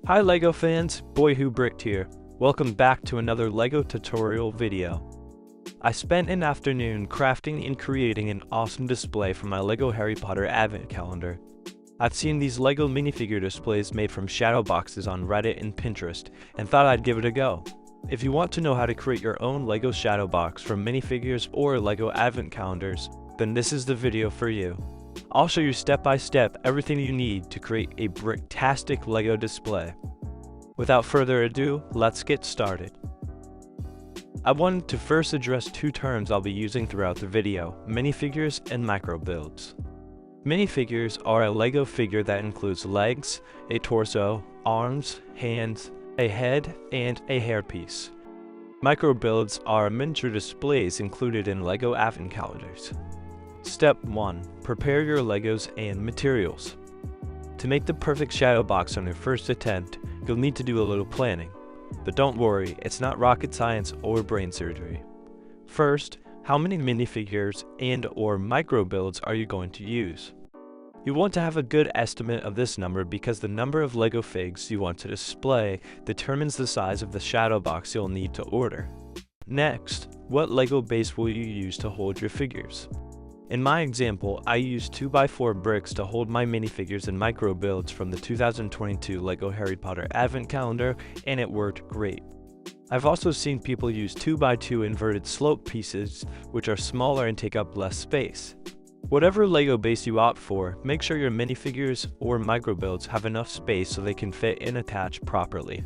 Hi LEGO fans, Boy Who Bricked here. Welcome back to another LEGO tutorial video. I spent an afternoon crafting and creating an awesome display for my LEGO Harry Potter advent calendar. I've seen these LEGO minifigure displays made from shadow boxes on Reddit and Pinterest and thought I'd give it a go. If you want to know how to create your own LEGO shadow box from minifigures or LEGO advent calendars, then this is the video for you. I'll show you step by step everything you need to create a bricktastic LEGO display. Without further ado, let's get started. I wanted to first address two terms I'll be using throughout the video, minifigures and micro builds. Minifigures are a LEGO figure that includes legs, a torso, arms, hands, a head, and a hairpiece. Micro builds are miniature displays included in LEGO advent calendars. Step 1. Prepare your LEGOs and materials. To make the perfect shadow box on your first attempt, you'll need to do a little planning. But don't worry, it's not rocket science or brain surgery. First, how many minifigures and/or micro builds are you going to use? You want to have a good estimate of this number because the number of LEGO figs you want to display determines the size of the shadow box you'll need to order. Next, what LEGO base will you use to hold your figures? In my example, I used 2x4 bricks to hold my minifigures and micro builds from the 2022 LEGO Harry Potter Advent Calendar, and it worked great. I've also seen people use 2x2 inverted slope pieces, which are smaller and take up less space. Whatever LEGO base you opt for, make sure your minifigures or micro builds have enough space so they can fit and attach properly.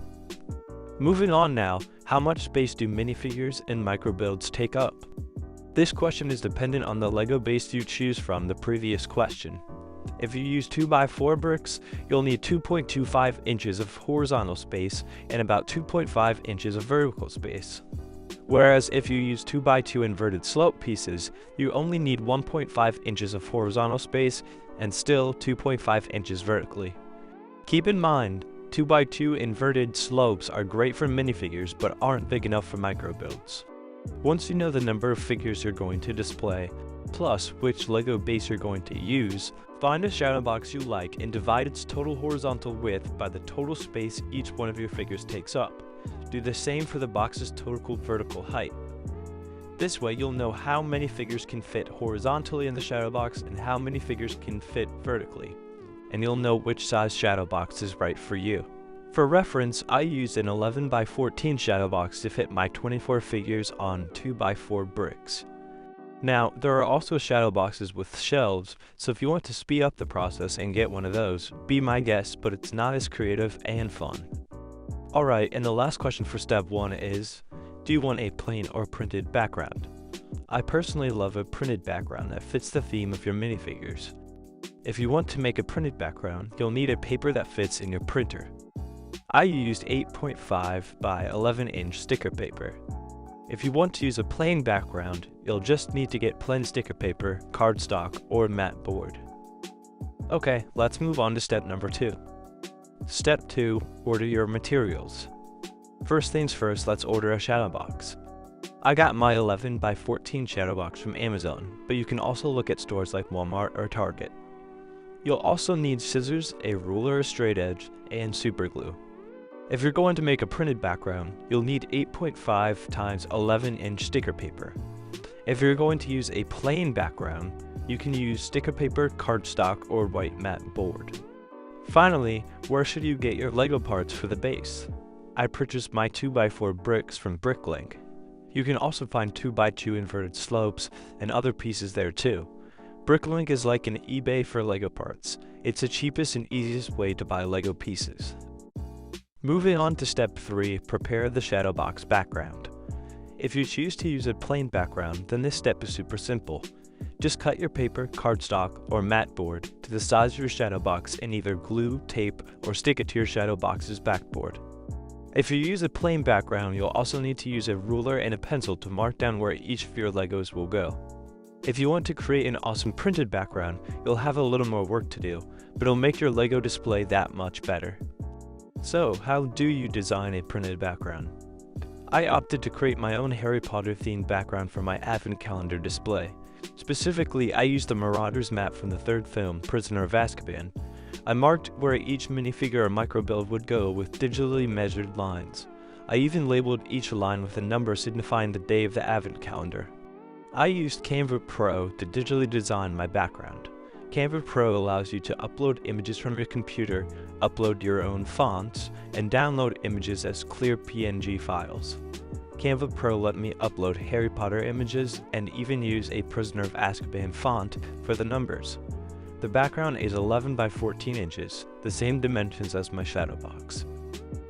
Moving on now, how much space do minifigures and micro builds take up? This question is dependent on the LEGO base you choose from the previous question. If you use 2x4 bricks, you'll need 2.25 inches of horizontal space and about 2.5 inches of vertical space. Whereas if you use 2x2 inverted slope pieces, you only need 1.5 inches of horizontal space and still 2.5 inches vertically. Keep in mind, 2x2 inverted slopes are great for minifigures but aren't big enough for micro builds. Once you know the number of figures you're going to display, plus which LEGO base you're going to use, find a shadow box you like and divide its total horizontal width by the total space each one of your figures takes up. Do the same for the box's total vertical height. This way you'll know how many figures can fit horizontally in the shadow box and how many figures can fit vertically. And you'll know which size shadow box is right for you. For reference, I used an 11x14 shadow box to fit my 24 figures on 2x4 bricks. Now, there are also shadow boxes with shelves, so if you want to speed up the process and get one of those, be my guest, but it's not as creative and fun. Alright, and the last question for step 1 is, do you want a plain or printed background? I personally love a printed background that fits the theme of your minifigures. If you want to make a printed background, you'll need a paper that fits in your printer. I used 8.5 by 11 inch sticker paper. If you want to use a plain background, you'll just need to get plain sticker paper, cardstock, or matte board. Okay, let's move on to step number 2. Step 2, order your materials. First things first, let's order a shadow box. I got my 11x14 shadow box from Amazon, but you can also look at stores like Walmart or Target. You'll also need scissors, a ruler or straight edge, and super glue. If you're going to make a printed background, you'll need 8.5 times 11 inch sticker paper. If you're going to use a plain background, you can use sticker paper, cardstock, or white matte board. Finally, where should you get your LEGO parts for the base? I purchased my 2x4 bricks from Bricklink. You can also find 2x2 inverted slopes and other pieces there too. Bricklink is like an eBay for LEGO parts. It's the cheapest and easiest way to buy LEGO pieces. Moving on to step 3, prepare the shadow box background. If you choose to use a plain background, then this step is super simple. Just cut your paper, cardstock, or matte board to the size of your shadow box and either glue, tape, or stick it to your shadow box's backboard. If you use a plain background, you'll also need to use a ruler and a pencil to mark down where each of your LEGOs will go. If you want to create an awesome printed background, you'll have a little more work to do, but it'll make your LEGO display that much better. So, how do you design a printed background? I opted to create my own Harry Potter themed background for my advent calendar display. Specifically, I used the Marauders map from the third film, Prisoner of Azkaban. I marked where each minifigure or microbuild would go with digitally measured lines. I even labeled each line with a number signifying the day of the advent calendar. I used Canva Pro to digitally design my background. Canva Pro allows you to upload images from your computer, upload your own fonts, and download images as clear PNG files. Canva Pro let me upload Harry Potter images and even use a Prisoner of Azkaban font for the numbers. The background is 11 by 14 inches, the same dimensions as my shadow box.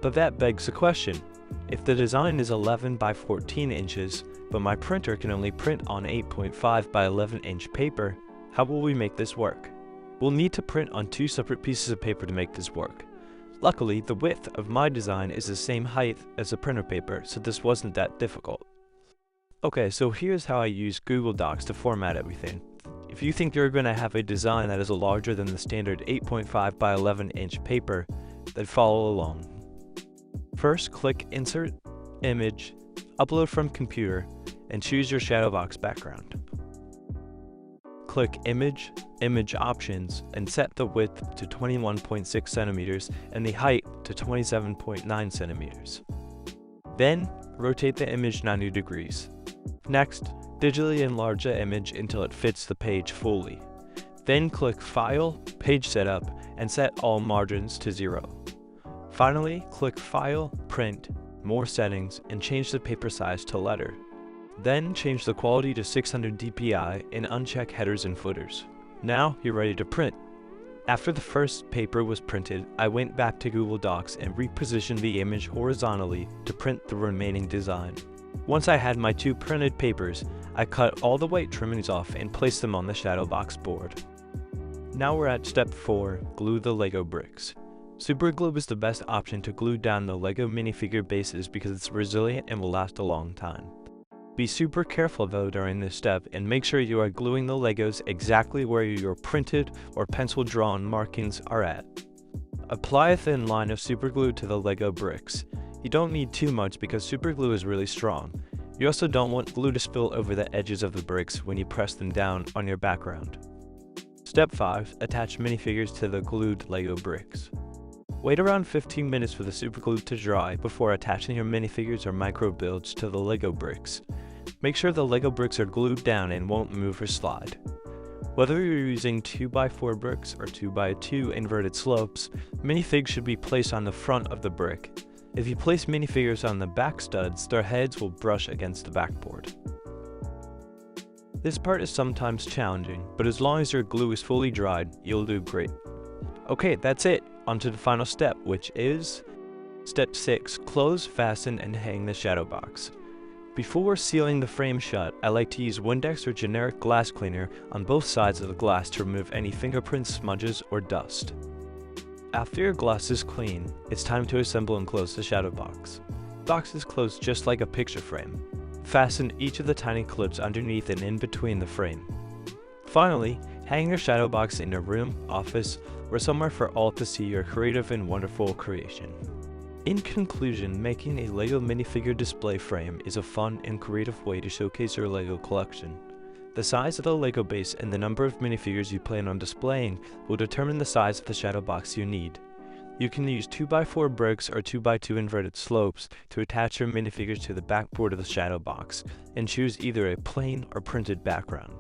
But that begs the question, if the design is 11 by 14 inches, but my printer can only print on 8.5 by 11 inch paper, how will we make this work? We'll need to print on 2 separate pieces of paper to make this work. Luckily, the width of my design is the same height as the printer paper, so this wasn't that difficult. Okay, so here's how I use Google Docs to format everything. If you think you're going to have a design that is larger than the standard 8.5 by 11 inch paper, then follow along. First, click Insert, Image, Upload from Computer, and choose your shadow box background. Click Image, Image Options, and set the width to 21.6 centimeters and the height to 27.9 centimeters. Then, rotate the image 90 degrees. Next, digitally enlarge the image until it fits the page fully. Then click File, Page Setup, and set all margins to 0. Finally, click File, Print, More Settings, and change the paper size to letter. Then change the quality to 600 dpi and uncheck headers and footers. Now you're ready to print. After the first paper was printed, I went back to Google Docs and repositioned the image horizontally to print the remaining design. Once I had my 2 printed papers, I cut all the white trimmings off and placed them on the shadow box board. Now we're at step 4, glue the Lego bricks. Super glue is the best option to glue down the Lego minifigure bases because it's resilient and will last a long time. Be super careful though during this step and make sure you are gluing the Legos exactly where your printed or pencil drawn markings are at. Apply a thin line of super glue to the Lego bricks. You don't need too much because super glue is really strong. You also don't want glue to spill over the edges of the bricks when you press them down on your background. Step 5. Attach minifigures to the glued Lego bricks. Wait around 15 minutes for the super glue to dry before attaching your minifigures or micro builds to the Lego bricks. Make sure the Lego bricks are glued down and won't move or slide. Whether you're using 2x4 bricks or 2x2 inverted slopes, minifigs should be placed on the front of the brick. If you place minifigures on the back studs, their heads will brush against the backboard. This part is sometimes challenging, but as long as your glue is fully dried, you'll do great. Okay, that's it. On to the final step, which is Step 6. Close, fasten, and hang the shadow box. Before sealing the frame shut, I like to use Windex or generic glass cleaner on both sides of the glass to remove any fingerprints, smudges, or dust. After your glass is clean, it's time to assemble and close the shadow box. The box is closed just like a picture frame. Fasten each of the tiny clips underneath and in between the frame. Finally, hang your shadow box in a room, office, or somewhere for all to see your creative and wonderful creation. In conclusion, making a LEGO minifigure display frame is a fun and creative way to showcase your LEGO collection. The size of the LEGO base and the number of minifigures you plan on displaying will determine the size of the shadow box you need. You can use 2x4 bricks or 2x2 inverted slopes to attach your minifigures to the backboard of the shadow box, and choose either a plain or printed background.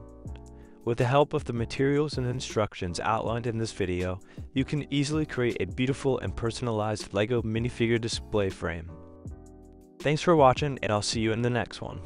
With the help of the materials and instructions outlined in this video, you can easily create a beautiful and personalized LEGO minifigure display frame. Thanks for watching, and I'll see you in the next one.